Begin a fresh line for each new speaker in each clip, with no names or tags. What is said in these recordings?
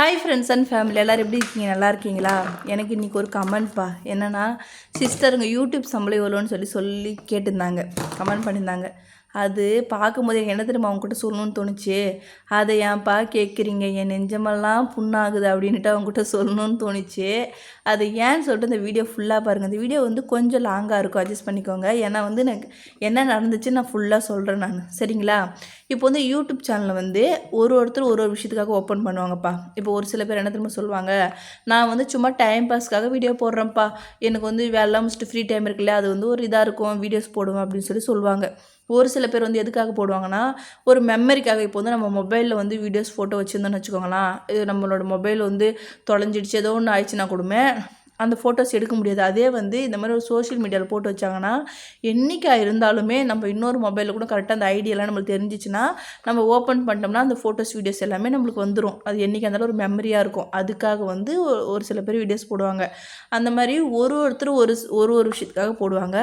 Hi friends and family எல்லோரும் எப்படி இருக்கீங்க? நல்லா இருக்கீங்களா? எனக்கு இன்றைக்கி ஒரு கமெண்ட்ப்பா. என்னென்னா, சிஸ்டருங்க யூடியூப் சம்பளம் எவ்வளோன்னு சொல்லி கேட்டிருந்தாங்க, கமெண்ட் பண்ணியிருந்தாங்க. அது பார்க்கும்போது எனக்கு என்ன தெரியுமா அவங்ககிட்ட சொல்லணும்னு தோணுச்சு. அதை ஏன்ப்பா கேட்குறீங்க, என் நெஞ்சமெல்லாம் புண்ணாகுது அப்படின்ட்டு அவங்ககிட்ட சொல்லணும்னு தோணுச்சு. அது ஏன்னு சொல்லிட்டு இந்த வீடியோ ஃபுல்லாக பாருங்கள். இந்த வீடியோ வந்து கொஞ்சம் லாங்காக இருக்கும், அட்ஜஸ்ட் பண்ணிக்கோங்க. ஏன்னா வந்து எனக்கு என்ன நடந்துச்சு நான் ஃபுல்லாக சொல்கிறேன் நான், சரிங்களா? இப்போ வந்து யூடியூப் சேனலில் வந்து ஒருத்தர் ஒரு விஷயத்துக்காக ஓப்பன் பண்ணுவாங்கப்பா. இப்போ ஒரு சில பேர் என்ன திரும்ப சொல்லுவாங்க, நான் வந்து சும்மா டைம் பாஸ்க்காக வீடியோ போடுறேன்ப்பா, எனக்கு வந்து வேலைலாம் முடிச்சுட்டு ஃப்ரீ டைம் இருக்குல்ல, அது வந்து ஒரு இதாக இருக்கும், வீடியோஸ் போடுவேன் அப்படின்னு சொல்லுவாங்க. ஒரு சில பேர் வந்து எதுக்காக போடுவாங்கன்னா, ஒரு மெமரிக்காக. இப்போ வந்து நம்ம மொபைலில் வந்து வீடியோஸ் ஃபோட்டோ வச்சுருந்தோன்னு வச்சுக்கோங்களேன், இது நம்மளோட மொபைல் வந்து தொலைஞ்சிடுச்சு, ஏதோ ஒன்று ஆயிடுச்சுன்னா கூடமே அந்த ஃபோட்டோஸ் எடுக்க முடியாது. அதே வந்து இந்த மாதிரி ஒரு சோஷியல் மீடியாவில் போட்டு வச்சாங்கன்னா, என்றைக்கா இருந்தாலுமே நம்ம இன்னொரு மொபைலில் கூட கரெக்டாக அந்த ஐடியெல்லாம் நம்மளுக்கு தெரிஞ்சிச்சுன்னா, நம்ம ஓப்பன் பண்ணிட்டோம்னா அந்த ஃபோட்டோஸ் வீடியோஸ் எல்லாமே நம்மளுக்கு வந்துடும். அது என்றைக்கா இருந்தாலும் ஒரு மெமரியாக இருக்கும். அதுக்காக வந்து ஒரு சில பேர் வீடியோஸ் போடுவாங்க. அந்த மாதிரி ஒருத்தர் ஒரு விஷயத்துக்காக போடுவாங்க.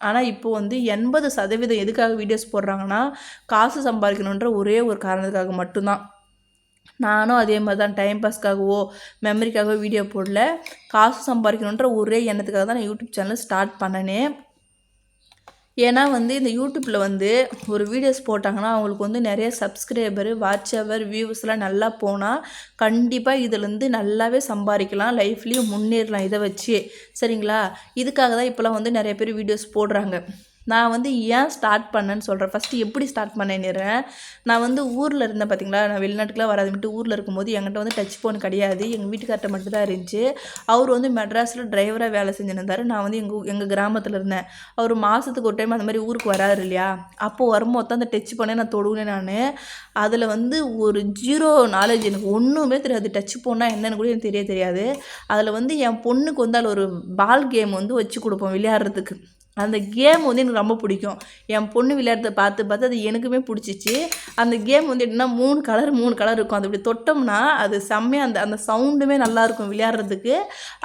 ஆனால் இப்போ வந்து 80% எதுக்காக வீடியோஸ் போடுறாங்கன்னா, காசு சம்பாதிக்கணுன்ற ஒரே ஒரு காரணத்துக்காக மட்டும்தான். நானும் அதே மாதிரி தான், டைம் பாஸ்க்காகவோ மெமரிக்காகவோ வீடியோ போடல. காசு சம்பாதிக்கணுன்ற ஒரே எண்ணத்துக்காக தான் நான் யூடியூப் சேனல் ஸ்டார்ட் பண்ணனே. ஏன்னா வந்து இந்த யூடியூப்பில் வந்து ஒரு வீடியோஸ் போட்டாங்கன்னா அவங்களுக்கு வந்து நிறைய சப்ஸ்கிரைபரு, வாட்ச் ஹவர், வியூஸ்லாம் நல்லா போனால் கண்டிப்பாக இதுலேருந்து நல்லாவே சம்பாதிக்கலாம், லைஃப்லேயும் முன்னேறலாம் இதை வச்சு, சரிங்களா? இதுக்காக தான் இப்போலாம் வந்து நிறைய பேர் வீடியோஸ் போடுறாங்க. நான் வந்து ஏன் ஸ்டார்ட் பண்ணேன்னு சொல்கிறேன். ஃபஸ்ட்டு எப்படி ஸ்டார்ட் பண்ணேன்னுறேன். நான் வந்து ஊரில் இருந்தேன் பார்த்தீங்களா, நான் வெளிநாட்டுக்குலாம் வராதுன்ட்டு ஊரில் இருக்கும்போது என்கிட்ட வந்து டச் ஃபோன் கிடையாது. எங்கள் வீட்டுக்கார்ட்ட மட்டும் தான் இருந்துச்சு. அவர் வந்து மெட்ராஸில் டிரைவராக வேலை செஞ்சுருந்தார். நான் வந்து எங்கள் கிராமத்தில் இருந்தேன். அவர் மாதத்துக்கு ஒரு டைம் அந்த மாதிரி ஊருக்கு வராரு இல்லையா, அப்போது வரும்போது தான் அந்த டச் ஃபோனே நான் தொடுவேன். நான் அதில் வந்து ஒரு ஜீரோ நாலேஜ், எனக்கு ஒன்றுமே தெரியாது. டச் ஃபோன்னா என்னென்னு கூட எனக்கு தெரியாது. அதில் வந்து என் பொண்ணுக்கு வந்து அதில் ஒரு பால் கேம் வந்து வச்சு கொடுப்போம் விளையாடுறதுக்கு. அந்த கேம் வந்து எனக்கு ரொம்ப பிடிக்கும். என் பொண்ணு விளையாடுறத பார்த்து அது எனக்குமே பிடிச்சிச்சு. அந்த கேம் வந்து எப்படின்னா 3 கலர் இருக்கும். அது இப்படி தொட்டோம்னா அது செம்மையாக அந்த சவுண்டுமே நல்லாயிருக்கும் விளையாடுறதுக்கு.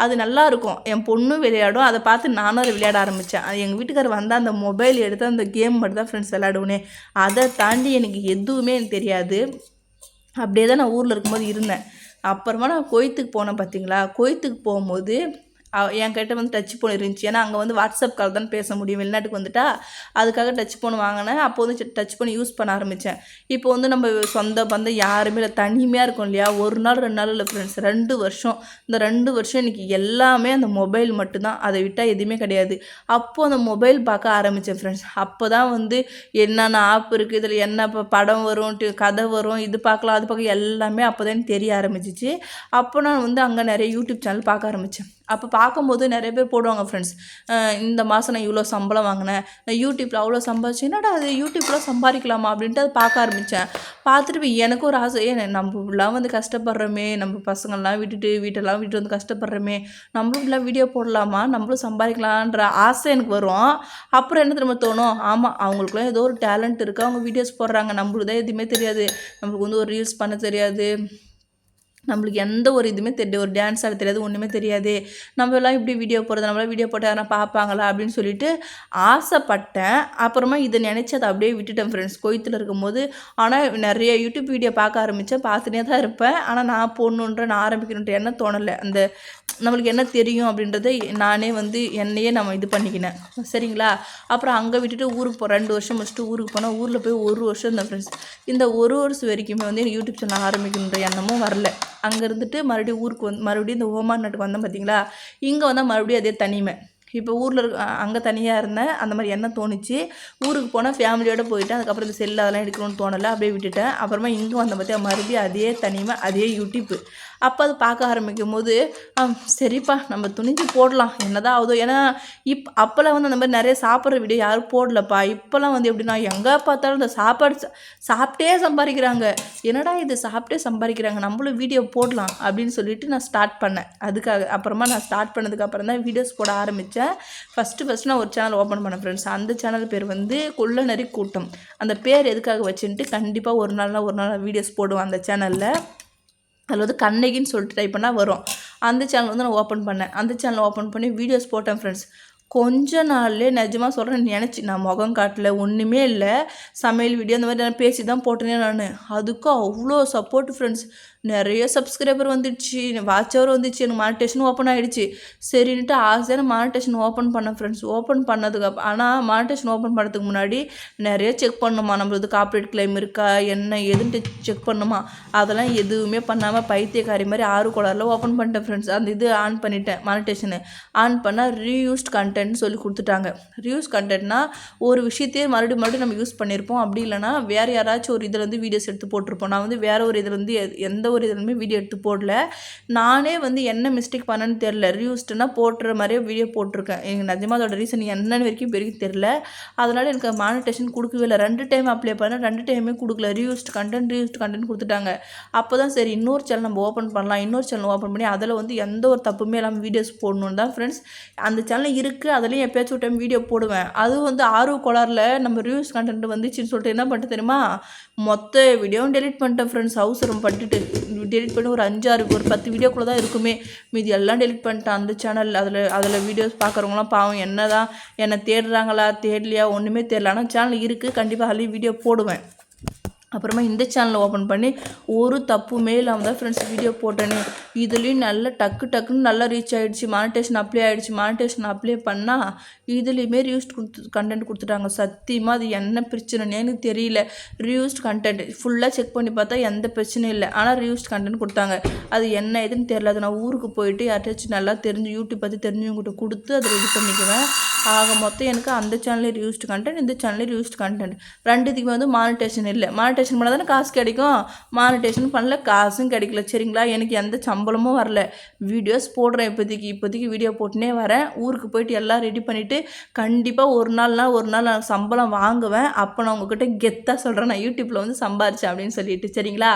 அது நல்லாயிருக்கும். என் பொண்ணும் விளையாடும். அதை பார்த்து நானும் அதை விளையாட ஆரம்பித்தேன். அது எங்கள் வீட்டுக்காரர் வந்தால் அந்த மொபைல் எடுத்து அந்த கேம் மட்டும் தான் ஃப்ரெண்ட்ஸ் விளையாடுவேனே. அதை தாண்டி எனக்கு எதுவுமே எனக்கு தெரியாது. அப்படியே தான் நான் ஊரில் இருக்கும்போது இருந்தேன். அப்புறமா நான் குவைத்துக்கு போனேன் பார்த்தீங்களா, குவைத்துக்கு போகும்போது என்கிட்ட வந்து டச் ஃபோன் இருந்துச்சு. ஏன்னா அங்கே வந்து வாட்ஸ்அப் கால் தான் பேச முடியும், வெளிநாட்டுக்கு வந்துட்டா. அதுக்காக டச் ஃபோன் வாங்கினேன். அப்போ வந்து டச் ஃபோன் யூஸ் பண்ண ஆரம்பித்தேன். இப்போ வந்து நம்ம சொந்த பந்தம் யாருமே இல்லை, தனிமையாக இருக்கும் இல்லையா, ஒரு நாள் 2 நாள் இல்லை ஃப்ரெண்ட்ஸ், 2 வருஷம். இந்த 2 வருஷம் எனக்கு எல்லாமே அந்த மொபைல் மட்டும்தான், அதை விட்டால் எதுவுமே கிடையாது. அப்போது அந்த மொபைல் பார்க்க ஆரம்பித்தேன் ஃப்ரெண்ட்ஸ். அப்போ தான் வந்து என்னென்ன ஆப் இருக்குது, இதில் என்ன இப்போ படம் வரும், கதை வரும், இது பார்க்கலாம் அது பார்க்க எல்லாமே அப்போ தான் தெரிய ஆரம்பிச்சிச்சு. அப்போ நான் வந்து அங்கே நிறைய யூடியூப் சேனல் பார்க்க ஆரம்பித்தேன். அப்போ பார்க்கும்போது நிறைய பேர் போடுவாங்க ஃப்ரெண்ட்ஸ், இந்த மாதம் நான் இவ்வளோ சம்பளம் வாங்கினேன், நான் யூடியூப்பில் அவ்வளோ சம்பாதிச்சேன், என்னடா அது யூடியூப்லாம் சம்பாதிக்கலாமா அப்படின்ட்டு அதை பார்க்க ஆரம்பித்தேன். பார்த்துட்டு எனக்கு ஒரு ஆசை, நம்ம இப்படிலாம் வந்து கஷ்டப்படுறோமே, நம்ம பசங்கள்லாம் விட்டுட்டு வீட்டெல்லாம் விட்டு வந்து கஷ்டப்படுறோமே, நம்மளும் இப்படிலாம் வீடியோ போடலாமா, நம்மளும் சம்பாதிக்கலான்ற ஆசை எனக்கு வரும். அப்புறம் என்ன திரும்ப தோணும், ஆமாம் அவங்களுக்குலாம் ஏதோ ஒரு டேலண்ட் இருக்குது, அவங்க வீடியோஸ் போடுறாங்க, நம்மளுக்கு தான் எதுவுமே தெரியாது, நம்மளுக்கு வந்து ஒரு ரீல்ஸ் பண்ண தெரியாது, நம்மளுக்கு எந்த ஒரு இதுவுமே தெரியாது, ஒரு டான்ஸ் ஆட தெரியாது, ஒன்றுமே தெரியாது, நம்மளாம் இப்படி வீடியோ போடுறது, நம்மளாம் வீடியோ போட்டால் யாரும் பார்ப்பாங்களா அப்படின்னு சொல்லிட்டு ஆசைப்பட்டேன். அப்புறமா இதை நினச்சி அதை அப்படியே விட்டுட்டேன் ஃப்ரெண்ட்ஸ், குவைத்தில் இருக்கும்போது. ஆனால் நிறைய யூடியூப் வீடியோ பார்க்க ஆரம்பித்தேன், பார்த்துட்டே தான் இருப்பேன். ஆனால் நான் போடணுன்ற, நான் ஆரம்பிக்கணுன்ற எண்ணம் தோணலை. அந்த நம்மளுக்கு என்ன தெரியும் அப்படின்றத நானே வந்து என்னையே நம்ம இது பண்ணிக்கினேன், சரிங்களா? அப்புறம் அங்கே விட்டுட்டு ஊருக்கு 2 வருஷம் முடிச்சுட்டு ஊருக்கு போனால், ஊரில் போய் 1 வருஷம் இருந்தேன் ஃப்ரெண்ட்ஸ். இந்த 1 வருஷம் வரைக்குமே வந்து எனக்கு யூடியூப் சேனல் ஆரம்பிக்கணுன்ற எண்ணமும் வரல. அங்கே இருந்துட்டு மறுபடியும் ஊருக்கு மறுபடியும் இந்த ஓமான் நாட்டுக்கு வந்தேன் பார்த்தீங்களா, இங்கே வந்தால் மறுபடியும் அதே தனிமை. இப்போ ஊரில் அங்கே தனியாக இருந்தேன், அந்த மாதிரி எண்ணம் தோணுச்சு. ஊருக்கு போனால் ஃபேமிலியோடு போயிட்டேன். அதுக்கப்புறம் இந்த செல்லு அதெல்லாம் எடுக்கணும்னு தோணலை, அப்படியே விட்டுட்டேன். அப்புறமா இங்கே வந்த பார்த்தியா மறுபடியும் அதே தனிமை, அதே யூடியூப்பு. அப்போ அது பார்க்க ஆரம்பிக்கும் போது சரிப்பா நம்ம துணிஞ்சு போடலாம், என்னதான் ஆகுதோ. ஏன்னா அப்போல்லாம் வந்து அந்த மாதிரி நிறைய சாப்பிட்ற வீடியோ யாரும் போடலப்பா. இப்போல்லாம் வந்து எப்படின்னா எங்கே பார்த்தாலும் இந்த சாப்பிட்டே சம்பாதிக்கிறாங்க. என்னடா இது சாப்பிட்டே சம்பாதிக்கிறாங்க, நம்மளும் வீடியோ போடலாம் அப்படின்னு சொல்லிட்டு நான் ஸ்டார்ட் பண்ணேன். அதுக்காக அப்புறமா நான் ஸ்டார்ட் பண்ணதுக்கப்புறம் தான் வீடியோஸ் போட ஆரம்பித்தேன். ஃபஸ்ட்டு நான் ஒரு சேனல் ஓப்பன் பண்ணேன் ஃப்ரெண்ட்ஸ். அந்த சேனல் பேர் வந்து கொள்ளநரி கூட்டம். அந்த பேர் எதுக்காக வச்சுன்ட்டு கண்டிப்பாக ஒரு நாள் வீடியோஸ் போடுவேன் அந்த சேனலில். அதில் வந்து கண்ணகின்னு சொல்லிட்டு டைப் பண்ணால் வரும். அந்த சேனல் வந்து நான் ஓப்பன் பண்ணேன். அந்த சேனல் ஓப்பன் பண்ணி வீடியோஸ் போட்டேன் ஃப்ரெண்ட்ஸ். கொஞ்ச நாள்லேயே நிஜமாக சொல்கிறேன், நான் முகம் காட்டல, ஒன்றுமே இல்லை, சமையல் வீடியோ அந்த மாதிரி நான் பேசி தான் போட்டேனே நான். அதுக்கும் அவ்வளோ சப்போர்ட் ஃப்ரெண்ட்ஸ். நிறைய சப்ஸ்கிரைபர் வந்துடுச்சு, வாட்ச் ஹவர் வந்துச்சு, எனக்கு மானிட்டேஷன் ஓப்பன் ஆகிடுச்சு. சரின்ட்டு ஆசையாக மானிட்டேஷன் ஓப்பன் பண்ணேன் ஃப்ரெண்ட்ஸ். ஓப்பன் பண்ணதுக்கு ஆனால் மானிட்டேஷன் ஓப்பன் பண்ணுறதுக்கு முன்னாடி நிறைய செக் பண்ணணுமா, நம்மளது கார்ப்பரேட் கிளைம் இருக்கா என்ன எதுன்ட்டு செக் பண்ணணுமா. அதெல்லாம் எதுவுமே பண்ணாமல் பைத்தியக்காரி மாதிரி 6 கோளாறில் ஓப்பன் பண்ணிட்டேன் ஃப்ரெண்ட்ஸ். அந்த இது ஆன் பண்ணிட்டேன், மானிட்டேஷனு ஆன் பண்ணால் ரீயூஸ்ட் கண்டென்ட்னு சொல்லி கொடுத்துட்டாங்க. ரீயூஸ் கண்டென்ட்னா ஒரு விஷயத்தையே மறுபடியும் நம்ம யூஸ் பண்ணியிருப்போம். அப்படி இல்லைனா வேறு யாராச்சும் ஒரு இதில் வந்து வீடியோஸ் எடுத்து போட்டிருப்போம். நான் வந்து வேறு ஒரு இதில் வந்து எந்த ஒரு இதுலையுமே வீடியோ எடுத்து போடல. நானே வந்து என்ன மிஸ்டேக் பண்ணேன்னு தெரில. ரீயூஸ்டுனா போட்டுற மாதிரியே வீடியோ போட்டிருக்கேன். எனக்கு நிஜமாக அதோட ரீசன் என்னன்னு வரைக்கும் தெரில. அதனால் எனக்கு மானிட்டேஷன் கொடுக்கவே இல்லை. 2 டைம் அப்ளை பண்ணேன், 2 டைமே கொடுக்கல. ரீயூஸ்ட் கண்டென்ட் கொடுத்துட்டாங்க. அப்போ தான் சரி இன்னொரு சேனல் நம்ம ஓப்பன் பண்ணலாம். இன்னொரு சேனல் ஓப்பன் பண்ணி அதில் வந்து எந்த ஒரு தப்புமே இல்லாமல் வீடியோஸ் போடணுன்னு தான் ஃப்ரெண்ட்ஸ் அந்த சேனல் இருக்குது. அதுலேயும் எப்போயாச்சும் ஒரு டைம் வீடியோ போடுவேன். அதுவும் வந்து 6 கோளாறில் நம்ம ரிவ்யூஸ் கண்டென்ட் வந்துச்சுன்னு சொல்லிட்டு என்ன பண்ணிட்டு தெரியுமா, மொத்த வீடியோவும் டெலிட் பண்ணிட்டேன் ஃப்ரெண்ட்ஸ். அவசரம் பண்ணிட்டு டெலிட் பண்ணி ஒரு 10 வீடியோக்குள்ளே தான் இருக்குமே. மீதி எல்லாம் டெலிட் பண்ணிட்டேன் அந்த சேனல். அதில் வீடியோஸ் பார்க்குறவங்களாம் பாவம் என்னை தேடுறாங்களா தேடலையா ஒன்றுமே தெரியல. ஆனால் சேனல் இருக்குது, கண்டிப்பாக அதுலேயும் வீடியோ போடுவேன். அப்புறமா இந்த சேனலை ஓப்பன் பண்ணி ஒரு தப்புமே இல்லாமல் தான் ஃப்ரெண்ட்ஸ் வீடியோ போட்டேனே. இதுலேயும் நல்லா டக்குன்னு நல்லா ரீச் ஆகிடுச்சு. மானிட்டேஷன் அப்ளை ஆகிடுச்சு. மானிட்டேஷன் அப்ளை பண்ணால் இதுலேயுமே ரியூஸ்ட் கண்டென்ட் கொடுத்துட்டாங்க. சத்தியமாக அது என்ன பிரச்சனைன்னு எனக்கு தெரியல. ரியூஸ்ட் கண்டென்ட் ஃபுல்லாக செக் பண்ணி பார்த்தா எந்த பிரச்சனையும் இல்லை. ஆனால் ரியூஸ்ட் கண்டென்ட் கொடுத்தாங்க. அது என்ன எதுன்னு தெரியல. அது நான் ஊருக்கு போயிட்டு யார்ட்டாச்சும் நல்லா தெரிஞ்சு யூடியூப் பற்றி தெரிஞ்சவங்ககிட்ட கொடுத்து அதை ரெடி பண்ணிக்குவேன். ஆக மொத்தம் எனக்கு அந்த சேனலே ரியூஸ்ட் கண்டென்ட், இந்த சேனலே ரியூஸ்ட் கண்டென்ட், ரெண்டுத்துக்குமே வந்து மானிட்டேஷன் இல்லை. மானிட்டேஷன் பண்ணால் தானே காசு கிடைக்கும். மானிட்டேஷன் பண்ணல, காசும் கிடைக்கல. சரிங்களா, எனக்கு எந்த சம்பளமும் வரல. வீடியோஸ் போடுறேன் இப்போதைக்கு வீடியோ போட்டுனே வரேன். ஊருக்கு போயிட்டு எல்லாம் ரெடி பண்ணிவிட்டு கண்டிப்பாக ஒரு நாள் நான் சம்பளம் வாங்குவேன். அப்போ நான் உங்ககிட்ட கெத்தாக சொல்கிறேன் நான் யூடியூப்பில் வந்து சம்பாரிச்சேன் அப்படின்னு சொல்லிட்டு. சரிங்களா,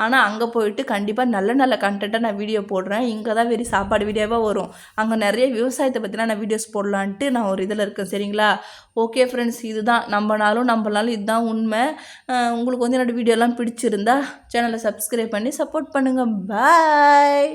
ஆனால் அங்கே போயிட்டு கண்டிப்பாக நல்ல கண்டென்ட்டாக நான் வீடியோ போடுறேன். இங்கே தான் வெறும் சாப்பாடு வீடியோவாக வரும். அங்கே நிறைய விவசாயத்தை பற்றினா நான் வீடியோஸ் போடலான்ட்டு நான் ஒரு இதில் இருக்கேன். சரிங்களா, ஓகே ஃப்ரெண்ட்ஸ், இதுதான் நம்பனாலும் இதுதான் உண்மை. உங்களுக்கு வந்து என்னோடய வீடியோலாம் பிடிச்சிருந்தா சேனலை சப்ஸ்கிரைப் பண்ணி சப்போர்ட் பண்ணுங்கள். பாய்.